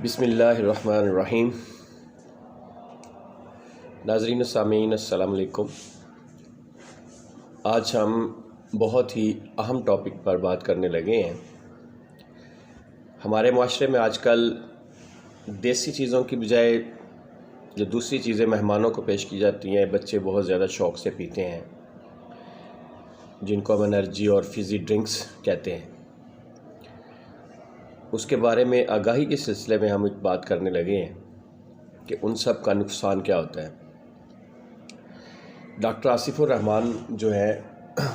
بسم اللہ الرحمن الرحیم۔ ناظرین و سامعین السلام علیکم۔ آج ہم بہت ہی اہم ٹاپک پر بات کرنے لگے ہیں۔ ہمارے معاشرے میں آج کل دیسی چیزوں کی بجائے جو دوسری چیزیں مہمانوں کو پیش کی جاتی ہیں بچے بہت زیادہ شوق سے پیتے ہیں، جن کو ہم انرجی اور فزی ڈرنکس کہتے ہیں۔ اس کے بارے میں آگاہی کے سلسلے میں ہم ایک بات کرنے لگے ہیں کہ ان سب کا نقصان کیا ہوتا ہے۔ ڈاکٹر آصف الرحمان جو ہے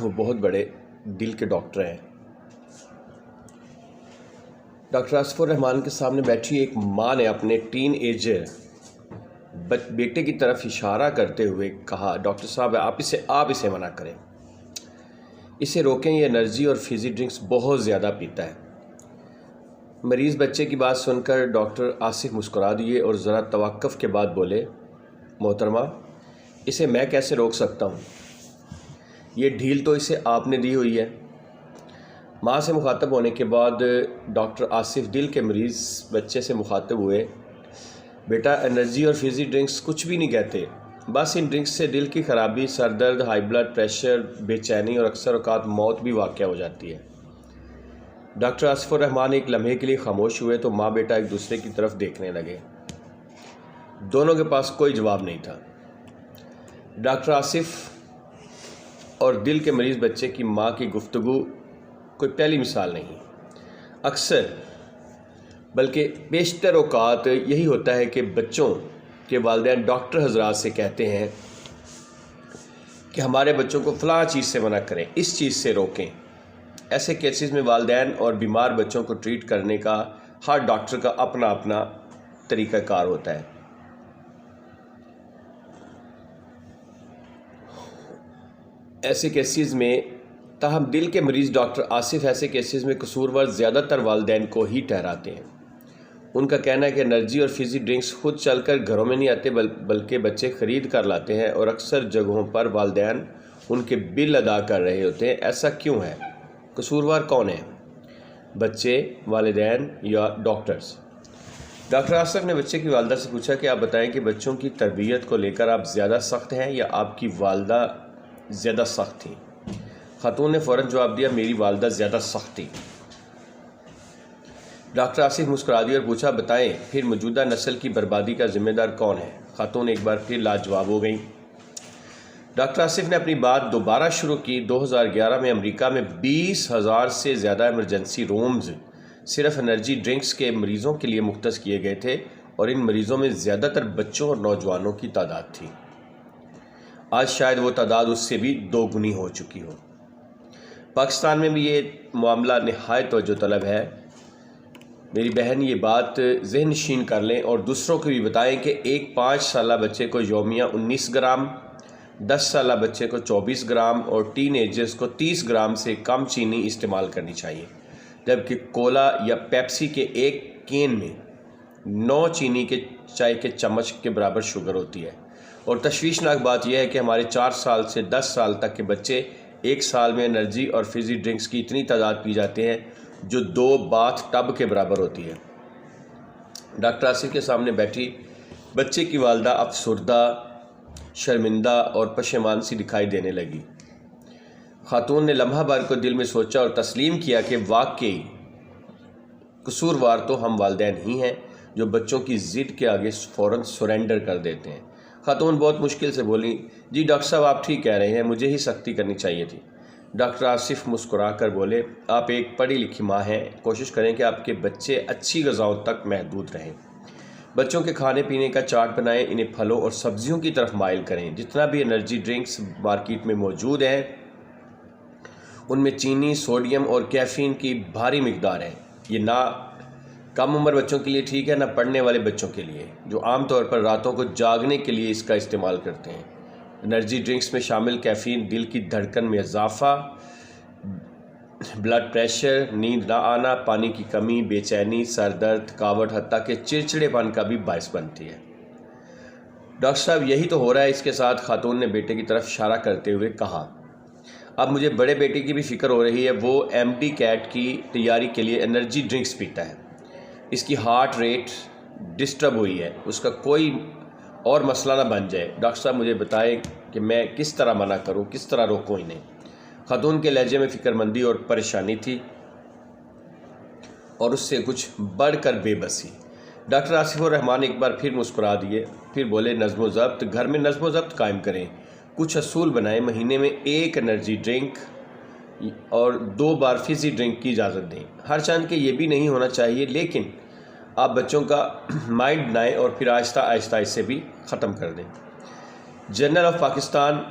وہ بہت بڑے دل کے ڈاکٹر ہیں۔ ڈاکٹر آصف الرحمان کے سامنے بیٹھی ایک ماں نے اپنے ٹین ایجر بیٹے کی طرف اشارہ کرتے ہوئے کہا، ڈاکٹر صاحب آپ اسے منع کریں، اسے روکیں، یہ انرجی اور فزی ڈرنکس بہت زیادہ پیتا ہے۔ مریض بچے کی بات سن کر ڈاکٹر آصف مسکرا دیے اور ذرا توقف کے بعد بولے، محترمہ اسے میں کیسے روک سکتا ہوں، یہ ڈھیل تو اسے آپ نے دی ہوئی ہے۔ ماں سے مخاطب ہونے کے بعد ڈاکٹر آصف دل کے مریض بچے سے مخاطب ہوئے، بیٹا انرجی اور فزی ڈرنکس کچھ بھی نہیں کہتے، بس ان ڈرنکس سے دل کی خرابی، سر درد، ہائی بلڈ پریشر، بے چینی اور اکثر اوقات موت بھی واقع ہو جاتی ہے۔ ڈاکٹر آصف الرحمان ایک لمحے کے لیے خاموش ہوئے تو ماں بیٹا ایک دوسرے کی طرف دیکھنے لگے۔ دونوں کے پاس کوئی جواب نہیں تھا۔ ڈاکٹر آصف اور دل کے مریض بچے کی ماں کی گفتگو کوئی پہلی مثال نہیں، اکثر بلکہ بیشتر اوقات یہی ہوتا ہے کہ بچوں کے والدین ڈاکٹر حضرات سے کہتے ہیں کہ ہمارے بچوں کو فلاں چیز سے منع کریں، اس چیز سے روکیں۔ ایسے کیسز میں والدین اور بیمار بچوں کو ٹریٹ کرنے کا ہر ڈاکٹر کا اپنا اپنا طریقہ کار ہوتا ہے۔ ایسے کیسز میں تاہم دل کے مریض ڈاکٹر آصف ایسے کیسز میں قصوروار زیادہ تر والدین کو ہی ٹھہراتے ہیں۔ ان کا کہنا ہے کہ انرجی اور فزی ڈرنکس خود چل کر گھروں میں نہیں آتے بلکہ بچے خرید کر لاتے ہیں، اور اکثر جگہوں پر والدین ان کے بل ادا کر رہے ہوتے ہیں۔ ایسا کیوں ہے؟ قصوروار کون ہے؟ بچے، والدین یا ڈاکٹرز؟ ڈاکٹر آصف نے بچے کی والدہ سے پوچھا کہ آپ بتائیں کہ بچوں کی تربیت کو لے کر آپ زیادہ سخت ہیں یا آپ کی والدہ زیادہ سخت تھیں؟ خاتون نے فوراً جواب دیا، میری والدہ زیادہ سخت تھی۔ ڈاکٹر آصف مسکرا دیا اور پوچھا، بتائیں پھر موجودہ نسل کی بربادی کا ذمہ دار کون ہے؟ خاتون ایک بار پھر لاجواب ہو گئیں۔ ڈاکٹر آصف نے اپنی بات دوبارہ شروع کی۔ 2011 میں امریکہ میں 20,000 سے زیادہ ایمرجنسی رومز صرف انرجی ڈرنکس کے مریضوں کے لیے مختص کیے گئے تھے، اور ان مریضوں میں زیادہ تر بچوں اور نوجوانوں کی تعداد تھی۔ آج شاید وہ تعداد اس سے بھی 2 گنی ہو چکی ہو۔ پاکستان میں بھی یہ معاملہ نہایت توجہ طلب ہے۔ میری بہن یہ بات ذہن نشین کر لیں اور دوسروں کو بھی بتائیں کہ ایک 5 سالہ بچے کو یومیہ 19 گرام، 10 سالہ بچے کو 24 گرام اور ٹین ایجرز کو 30 گرام سے کم چینی استعمال کرنی چاہیے، جبکہ کولا یا پیپسی کے ایک کین میں 9 چینی کے چائے کے چمچ کے برابر شوگر ہوتی ہے۔ اور تشویشناک بات یہ ہے کہ ہمارے 4 سال سے 10 سال تک کے بچے ایک سال میں انرجی اور فزی ڈرنکس کی اتنی تعداد پی جاتے ہیں جو 2 باتھ ٹب کے برابر ہوتی ہے۔ ڈاکٹر آصف کے سامنے بیٹھی بچے کی والدہ افسردہ، شرمندہ اور پشیمان سی دکھائی دینے لگی۔ خاتون نے لمحہ بھر کو دل میں سوچا اور تسلیم کیا کہ واقعی قصوروار تو ہم والدین ہی ہیں جو بچوں کی ضد کے آگے فوراً سرنڈر کر دیتے ہیں۔ خاتون بہت مشکل سے بولی، جی ڈاکٹر صاحب آپ ٹھیک کہہ رہے ہیں، مجھے ہی سختی کرنی چاہیے تھی۔ ڈاکٹر آصف مسکرا کر بولے، آپ ایک پڑھی لکھی ماں ہیں، کوشش کریں کہ آپ کے بچے اچھی غذاؤں تک محدود رہیں۔ بچوں کے کھانے پینے کا چارٹ بنائیں، انہیں پھلوں اور سبزیوں کی طرف مائل کریں۔ جتنا بھی انرجی ڈرنکس مارکیٹ میں موجود ہیں ان میں چینی، سوڈیم اور کیفین کی بھاری مقدار ہے۔ یہ نہ کم عمر بچوں کے لیے ٹھیک ہے، نہ پڑھنے والے بچوں کے لیے، جو عام طور پر راتوں کو جاگنے کے لیے اس کا استعمال کرتے ہیں۔ انرجی ڈرنکس میں شامل کیفین دل کی دھڑکن میں اضافہ، بلڈ پریشر، نیند نہ آنا، پانی کی کمی، بے چینی، سر درد، تھکاوٹ، حتیٰ کہ چڑچڑے پن کا بھی باعث بنتی ہے۔ ڈاکٹر صاحب یہی تو ہو رہا ہے۔ اس کے ساتھ خاتون نے بیٹے کی طرف اشارہ کرتے ہوئے کہا، اب مجھے بڑے بیٹے کی بھی فکر ہو رہی ہے، وہ MD کیٹ کی تیاری کے لیے انرجی ڈرنکس پیتا ہے۔ اس کی ہارٹ ریٹ ڈسٹرب ہوئی ہے اس کا کوئی اور مسئلہ نہ بن جائے، ڈاکٹر صاحب مجھے بتائیں کہ میں کس طرح منع کروں، کس طرح روکوں انہیں۔ خاتون کے لہجے میں فکر مندی اور پریشانی تھی اور اس سے کچھ بڑھ کر بے بسی۔ ڈاکٹر آصف الرحمان ایک بار پھر مسکرا دیے، پھر بولے نظم و ضبط، گھر میں نظم و ضبط قائم کریں، کچھ اصول بنائیں، مہینے میں 1 انرجی ڈرنک اور 2 بار فزی ڈرنک کی اجازت دیں۔ ہر چاند کے یہ بھی نہیں ہونا چاہیے، لیکن آپ بچوں کا مائنڈ بنائیں اور پھر آہستہ آہستہ اسے بھی ختم کر دیں۔ جرنل آف پاکستان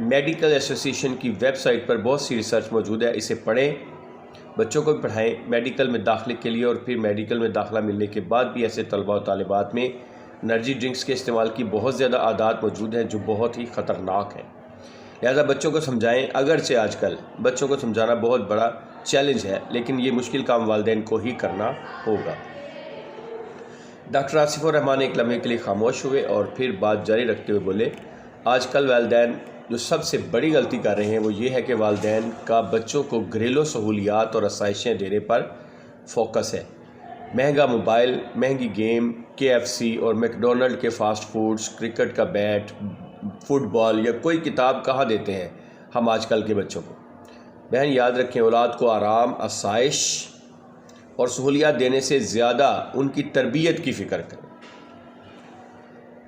میڈیکل ایسوسی ایشن کی ویب سائٹ پر بہت سی ریسرچ موجود ہے، اسے پڑھیں، بچوں کو بھی پڑھائیں میڈیکل میں داخلے کے لیے، اور پھر میڈیکل میں داخلہ ملنے کے بعد بھی ایسے طلباء و طالبات میں انرجی ڈرنکس کے استعمال کی بہت زیادہ عادات موجود ہیں جو بہت ہی خطرناک ہیں، لہذا بچوں کو سمجھائیں۔ اگرچہ آج کل بچوں کو سمجھانا بہت بڑا چیلنج ہے، لیکن یہ مشکل کام والدین کو ہی کرنا ہوگا۔ ڈاکٹر آصف الرحمان ایک لمحے کے لیے خاموش ہوئے اور پھر بات جاری رکھتے ہوئے بولے، آج کل والدین جو سب سے بڑی غلطی کر رہے ہیں وہ یہ ہے کہ والدین کا بچوں کو گھریلو سہولیات اور آسائشیں دینے پر فوکس ہے۔ مہنگا موبائل، مہنگی گیم، KFC اور میکڈونلڈ کے فاسٹ فوڈز، کرکٹ کا بیٹ، فٹ بال یا کوئی کتاب کہاں دیتے ہیں ہم آج کل کے بچوں کو۔ بہن یاد رکھیں، اولاد کو آرام، آسائش اور سہولیات دینے سے زیادہ ان کی تربیت کی فکر کریں،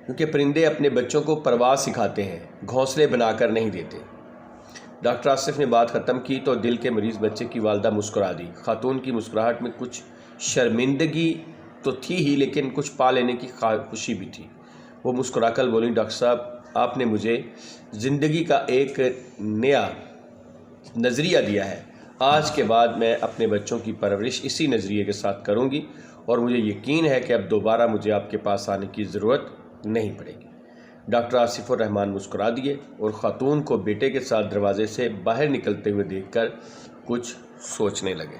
کیونکہ پرندے اپنے بچوں کو پرواز سکھاتے ہیں، گھونسلے بنا کر نہیں دیتے۔ ڈاکٹر آصف نے بات ختم کی تو دل کے مریض بچے کی والدہ مسکرا دی۔ خاتون کی مسکراہٹ میں کچھ شرمندگی تو تھی ہی، لیکن کچھ پا لینے کی خوشی بھی تھی۔ وہ مسکرا کر بولی، ڈاکٹر صاحب آپ نے مجھے زندگی کا ایک نیا نظریہ دیا ہے، آج کے بعد میں اپنے بچوں کی پرورش اسی نظریے کے ساتھ کروں گی، اور مجھے یقین ہے کہ اب دوبارہ مجھے آپ کے پاس آنے کی ضرورت نہیں پڑے گی۔ ڈاکٹر آصف الرحمان مسکرا دیے اور خاتون کو بیٹے کے ساتھ دروازے سے باہر نکلتے ہوئے دیکھ کر کچھ سوچنے لگے۔